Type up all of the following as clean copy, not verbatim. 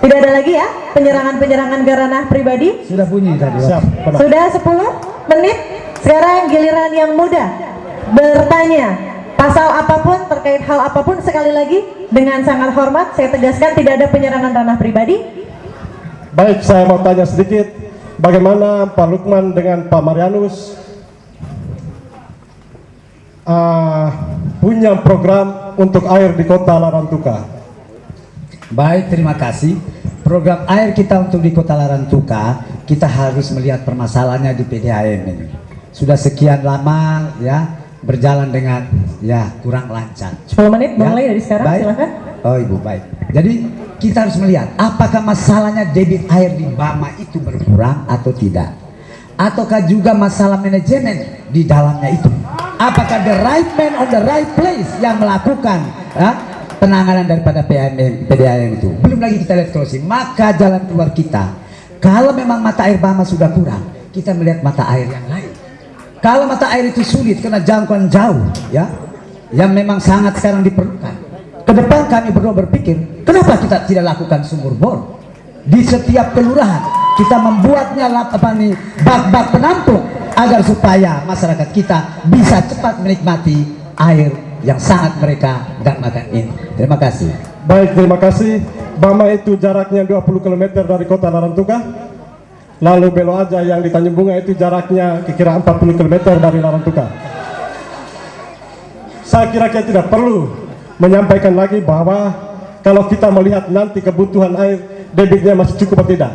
Tidak ada lagi ya penyerangan-penyerangan ke ranah pribadi? Sudah bunyi tadi. Sudah 10 menit. Sekarang giliran yang muda bertanya pasal apapun terkait hal apapun. Sekali lagi dengan sangat hormat saya tegaskan tidak ada penyerangan ranah pribadi. Baik, saya mau tanya sedikit, bagaimana Pak Lukman dengan Pak Marianus punya program untuk air di kota Larantuka? Baik, terima kasih. Program air kita untuk di kota Larantuka, kita harus melihat permasalahannya di PDAM ini. Sudah sekian lama ya berjalan dengan ya kurang lancar. 10 menit Ya, mulai dari sekarang, baik. silakan. Oh Ibu, baik. Jadi kita harus melihat apakah masalahnya debit air di Bama itu berkurang atau tidak, ataukah juga masalah manajemen di dalamnya itu. Apakah the right man on the right place yang melakukan penanganan daripada PDAM itu. Belum lagi kita lihat closing. Maka jalan keluar kita, kalau memang mata air Bama sudah kurang, kita melihat mata air yang lain. Kalau mata air itu sulit karena jangkauan jauh ya, yang memang sangat sekarang diperlukan. Ke depan kami berdua berpikir, kenapa kita tidak lakukan sumur bor di setiap kelurahan? Kita membuatnya bak-bak penampung agar supaya masyarakat kita bisa cepat menikmati air yang sangat mereka dambakan ini. Terima kasih. Baik, terima kasih. Bama itu jaraknya 20 km dari kota Larantuka. Lalu Belo Aja yang di Tanjung Bunga itu jaraknya kira 40 km dari Larantuka. Saya kira kita tidak perlu menyampaikan lagi bahwa kalau kita melihat nanti kebutuhan air debitnya masih cukup atau tidak.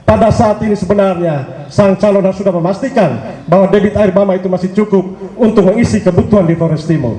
Pada saat ini sebenarnya sang calon sudah memastikan bahwa debit air Bama itu masih cukup untuk mengisi kebutuhan di Flores Timur.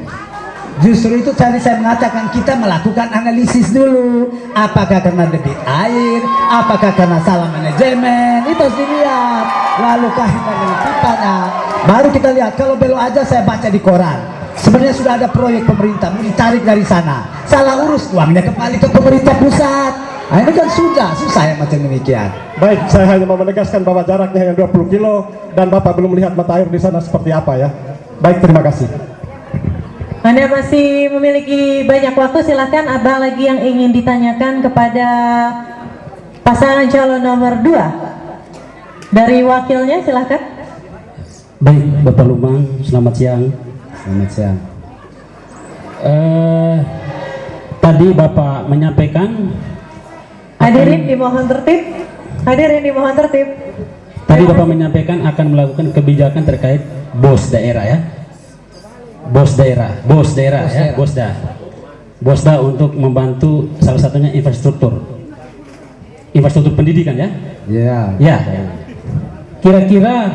Justru itu tadi saya mengatakan kita melakukan analisis dulu, apakah karena debit air, apakah karena salah manajemen, itu harus dilihat. Lalu kita dari pipanya, baru kita lihat. Kalau Belo Aja saya baca di koran, sebenarnya sudah ada proyek pemerintah mau ditarik dari sana, salah urus, uangnya kembali ke pemerintah pusat. Nah, ini kan susah ya macam demikian. Baik, saya hanya mau menegaskan bahwa jaraknya hanya 20 kilo dan Bapak belum melihat mata air di sana seperti apa ya. Baik, terima kasih. Anda masih memiliki banyak waktu, silakan ada lagi yang ingin ditanyakan kepada pasangan calon nomor 2 dari wakilnya, silakan. Baik, Bapak Lukman, selamat siang. Selamat siang. Tadi Bapak menyampaikan Hadirin dimohon tertib. Hadirin dimohon tertib. Tadi Bapak menyampaikan akan melakukan kebijakan terkait bos daerah ya. Bosda untuk membantu salah satunya infrastruktur pendidikan ya. Ya. Kira-kira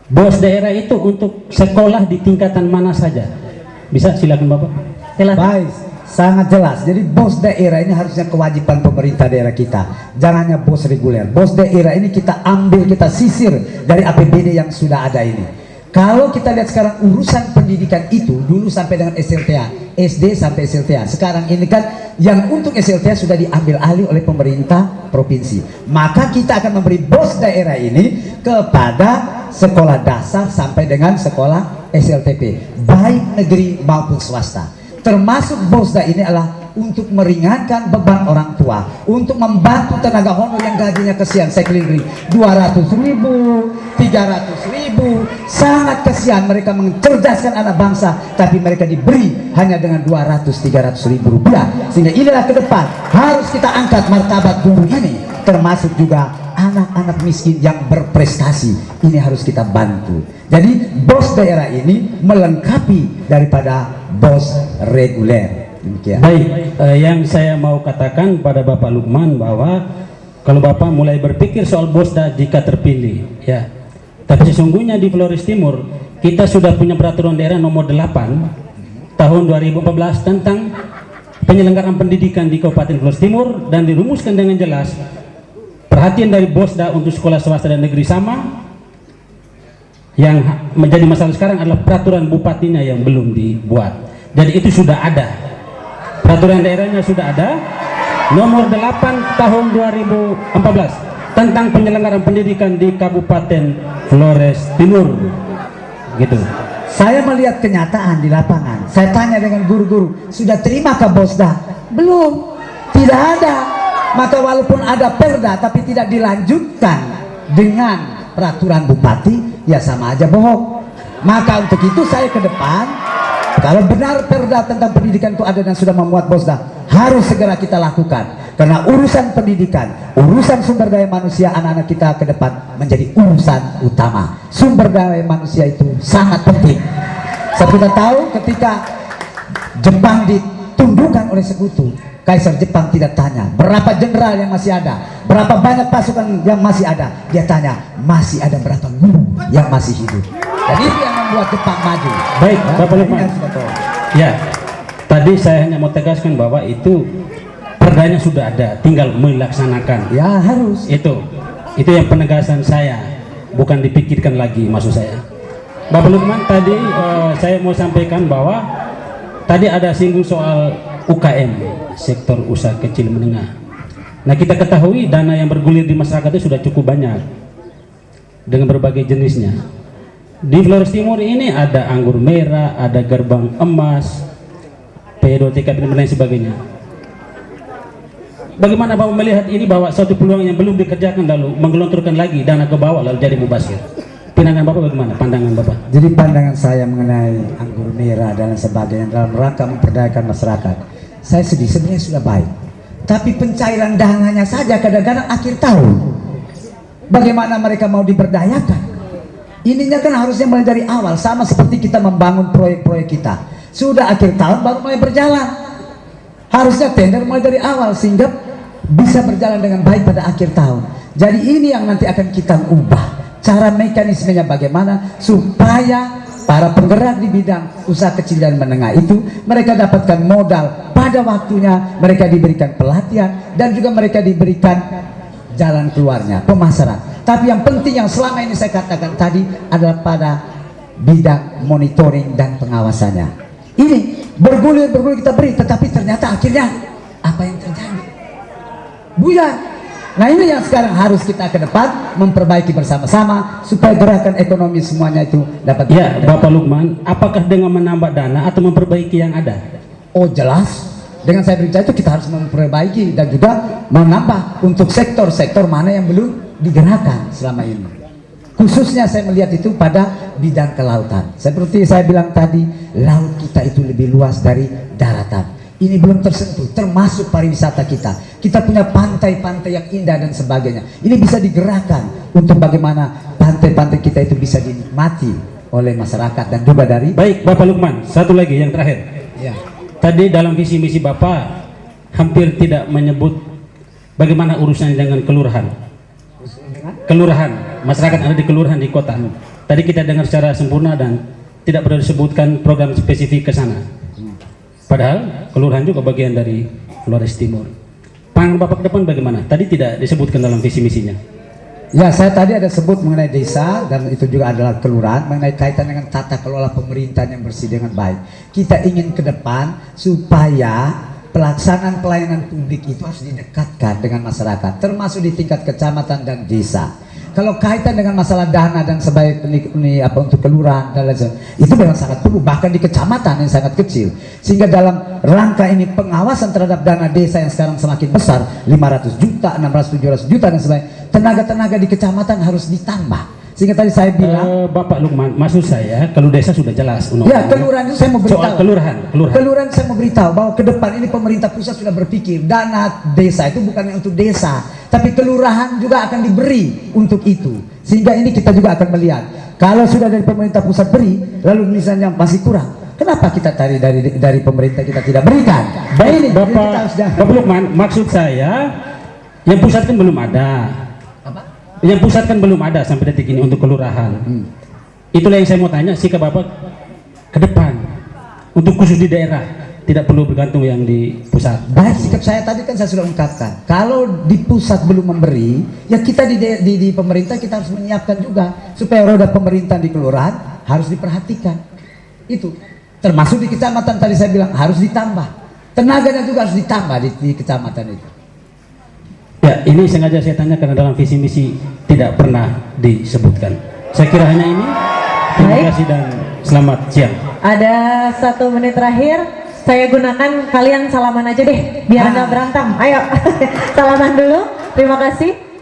bos daerah itu untuk sekolah di tingkatan mana saja? Bisa, silakan Bapak. Silakan. Baik, sangat jelas. Jadi bos daerah ini harusnya kewajiban pemerintah daerah kita. Jangannya bos reguler. Bos daerah ini kita ambil, kita sisir dari APBD yang sudah ada ini. Kalau kita lihat sekarang urusan pendidikan itu dulu sampai dengan SLTA, SD sampai SLTA. Sekarang ini kan yang untuk SLTA sudah diambil alih oleh pemerintah provinsi. Maka kita akan memberi bos daerah ini kepada sekolah dasar sampai dengan sekolah SLTP, baik negeri maupun swasta. Termasuk bosda ini adalah untuk meringankan beban orang tua, untuk membantu tenaga honor yang gajinya kesian. Saya keliling 200.000, 300.000, sangat kesian. Mereka mencerdaskan anak bangsa, tapi mereka diberi hanya dengan 200-300.000 rupiah. Sehingga inilah ke depan harus kita angkat martabat guru ini, termasuk juga anak-anak miskin yang berprestasi. Ini harus kita bantu. Jadi bos daerah ini melengkapi daripada bos reguler. Demikian. Baik, yang saya mau katakan pada Bapak Lukman bahwa kalau Bapak mulai berpikir soal bosda jika terpilih ya, tapi sesungguhnya di Flores Timur kita sudah punya peraturan daerah nomor 8 tahun 2014 tentang penyelenggaraan pendidikan di Kabupaten Flores Timur, dan dirumuskan dengan jelas perhatian dari bosda untuk sekolah swasta dan negeri sama. Yang menjadi masalah sekarang adalah peraturan bupatinya yang belum dibuat. Jadi itu sudah ada, peraturan daerahnya sudah ada, nomor 8 tahun 2014 tentang penyelenggaraan pendidikan di Kabupaten Flores Timur gitu. Saya melihat kenyataan di lapangan. Saya tanya dengan guru-guru, sudah terima ke bosda? Belum, tidak ada. Maka walaupun ada perda tapi tidak dilanjutkan dengan peraturan bupati, ya sama aja bohong. Maka untuk itu saya ke depan, kalau benar perda tentang pendidikan itu ada dan sudah memuat Bosda, harus segera kita lakukan. Karena urusan pendidikan, urusan sumber daya manusia anak-anak kita ke depan menjadi urusan utama. Sumber daya manusia itu sangat penting. Seperti kita tahu ketika Jepang ditundukkan oleh sekutu, Kaisar Jepang tidak tanya berapa jenderal yang masih ada, berapa banyak pasukan yang masih ada. Dia tanya masih ada berapa guru yang masih hidup. Dan itu yang membuat Jepang maju. Baik, Bapak Lukman. Ini harus kita tahu. Ya, tadi saya hanya mau tegaskan bahwa itu perdanya sudah ada, tinggal melaksanakan. Ya harus. Itu yang penegasan saya, bukan dipikirkan lagi maksud saya. Bapak Lukman, tadi saya mau sampaikan bahwa tadi ada singgung soal UKM, sektor usaha kecil menengah. Nah, kita ketahui dana yang bergulir di masyarakat itu sudah cukup banyak dengan berbagai jenisnya. Di Flores Timur ini ada anggur merah, ada gerbang emas, P2TK dan lain sebagainya. Bagaimana Bapak melihat ini, bahwa suatu peluang yang belum dikerjakan lalu menggelontorkan lagi dana ke bawah lalu jadi mubazir? Pandangan Bapak bagaimana? Pandangan Bapak? Jadi pandangan saya mengenai anggur merah dan sebagainya dalam rangka memperdayakan masyarakat, saya sedih, sebenarnya sudah baik. Tapi pencairan dananya saja kadang-kadang akhir tahun. Bagaimana mereka mau diberdayakan? Ininya kan harusnya mulai dari awal, sama seperti kita membangun proyek-proyek kita. Sudah akhir tahun baru mulai berjalan. Harusnya tender mulai dari awal sehingga bisa berjalan dengan baik pada akhir tahun. Jadi ini yang nanti akan kita ubah. Cara mekanismenya bagaimana supaya para penggerak di bidang usaha kecil dan menengah itu mereka dapatkan modal pada waktunya, mereka diberikan pelatihan dan juga mereka diberikan jalan keluarnya, pemasaran. Tapi yang penting yang selama ini saya katakan tadi adalah pada bidang monitoring dan pengawasannya. Ini bergulir kita beri, tetapi ternyata akhirnya apa yang terjadi? Buyar. Nah ini yang sekarang harus kita ke depan memperbaiki bersama-sama supaya gerakan ekonomi semuanya itu dapat. Ya, Bapak Lukman, apakah dengan menambah dana atau memperbaiki yang ada? Oh jelas, dengan saya berbicara itu kita harus memperbaiki dan juga menambah untuk sektor-sektor mana yang belum digerakkan selama ini. Khususnya saya melihat itu pada bidang kelautan. Seperti saya bilang tadi, laut kita itu lebih luas dari daratan. Ini belum tersentuh, termasuk pariwisata kita. Kita punya pantai-pantai yang indah dan sebagainya. Ini bisa digerakkan untuk bagaimana pantai-pantai kita itu bisa dinikmati oleh masyarakat dan juga dari. Baik, Bapak Lukman, satu lagi yang terakhir. Ya. Tadi dalam visi misi Bapak hampir tidak menyebut bagaimana urusannya dengan kelurahan. Kelurahan, masyarakat ada di kelurahan di kota. Tadi kita dengar secara sempurna dan tidak perlu disebutkan program spesifik ke sana. Padahal kelurahan juga bagian dari Flores Timur. Pandangan Bapak ke depan bagaimana? Tadi tidak disebutkan dalam visi misinya. Ya, saya tadi ada sebut mengenai desa dan itu juga adalah kelurahan mengenai kaitan dengan tata kelola pemerintahan yang bersih dengan baik. Kita ingin ke depan supaya pelaksanaan pelayanan publik itu harus didekatkan dengan masyarakat, termasuk di tingkat kecamatan dan desa. Kalau kaitan dengan masalah dana dan sebaik-baiknya apa untuk kelurahan dan lain-lain, itu memang sangat perlu, bahkan di kecamatan yang sangat kecil. Sehingga dalam rangka ini pengawasan terhadap dana desa yang sekarang semakin besar, 500 juta, 600, 700 juta dan sebagainya, tenaga-tenaga di kecamatan harus ditambah. Sehingga tadi saya bilang, Bapak Lukman, maksud saya kalau desa sudah jelas. ya kelurahan itu saya mau beritahu. Soal kelurahan Saya mau beritahu bahwa ke depan ini pemerintah pusat sudah berpikir dana desa itu bukan untuk desa, tapi kelurahan juga akan diberi untuk itu. Sehingga ini kita juga akan melihat kalau sudah dari pemerintah pusat beri, lalu misalnya masih kurang, kenapa kita cari dari pemerintah kita tidak berikan? Baik, Ini Bapak Lukman, maksud saya yang pusat kan belum ada. Yang pusat kan belum ada sampai detik ini untuk kelurahan. Itulah yang saya mau tanya sikap Bapak ke depan untuk khusus di daerah, tidak perlu bergantung yang di pusat. Baik, sikap saya tadi kan saya sudah ungkapkan. Kalau di pusat belum memberi, ya kita di pemerintah kita harus menyiapkan juga supaya roda pemerintahan di kelurahan harus diperhatikan. Itu termasuk di kecamatan tadi saya bilang harus ditambah. Tenaganya juga harus ditambah di kecamatan itu. Ya, ini sengaja saya tanya karena dalam visi misi tidak pernah disebutkan. Saya kira hanya ini. Terima Baik. kasih dan selamat siang. Ada 1 menit terakhir, saya gunakan kalian salaman aja deh, biar nggak Ah. berantem. Ayo, salaman dulu. Terima kasih.